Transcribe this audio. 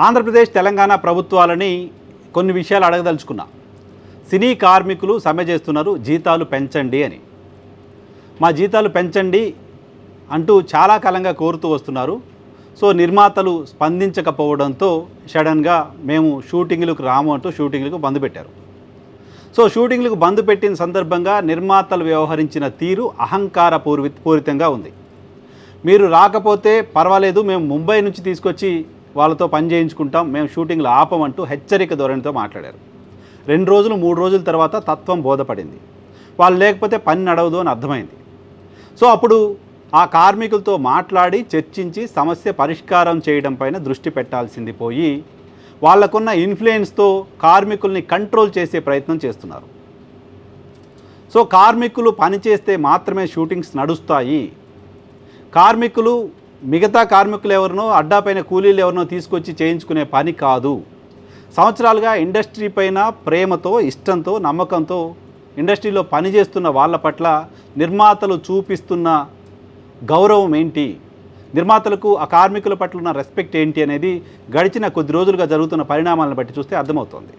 ఆంధ్రప్రదేశ్ తెలంగాణ ప్రభుత్వాలని కొన్ని విషయాలు అడగదలుచుకున్నా. సినీ కార్మికులు సమ్మె చేస్తున్నారు, జీతాలు పెంచండి అని. మా జీతాలు పెంచండి అంటూ చాలా కాలంగా కోరుతూ వస్తున్నారు. సో నిర్మాతలు స్పందించకపోవడంతో సడన్గా మేము షూటింగ్లకు రాము అంటూ షూటింగ్లకు బంద్ పెట్టారు. సో షూటింగ్లకు బంద్ పెట్టిన సందర్భంగా నిర్మాతలు వ్యవహరించిన తీరు అహంకార పూరితంగా ఉంది. మీరు రాకపోతే పర్వాలేదు, మేము ముంబై నుంచి తీసుకొచ్చి వాళ్ళతో పని చేయించుకుంటాం, మేము షూటింగ్లు ఆపమంటూ హెచ్చరిక ధోరణితో మాట్లాడారు. 2 రోజులు 3 రోజుల తర్వాత తత్వం బోధపడింది. వాళ్ళు లేకపోతే పని నడవదు అని అర్థమైంది. సో అప్పుడు ఆ కార్మికులతో మాట్లాడి చర్చించి సమస్య పరిష్కారం చేయడం పైన దృష్టి పెట్టాల్సింది పోయి వాళ్ళకున్న ఇన్ఫ్లుయెన్స్తో కార్మికుల్ని కంట్రోల్ చేసే ప్రయత్నం చేస్తున్నారు. సో కార్మికులు పనిచేస్తే మాత్రమే షూటింగ్స్ నడుస్తాయి. కార్మికులు మిగతా కార్మికులు ఎవరినో అడ్డాపైన కూలీలు ఎవరినో తీసుకొచ్చి చేయించుకునే పని కాదు. సంవత్సరాలుగా ఇండస్ట్రీ పైన ప్రేమతో, ఇష్టంతో, నమ్మకంతో ఇండస్ట్రీలో పనిచేస్తున్న వాళ్ళ పట్ల నిర్మాతలు చూపిస్తున్న గౌరవం ఏంటి, నిర్మాతలకు ఆ కార్మికుల పట్ల ఉన్న రెస్పెక్ట్ ఏంటి అనేది గడిచిన కొద్ది రోజులుగా జరుగుతున్న పరిణామాలను బట్టి చూస్తే అర్థమవుతోంది.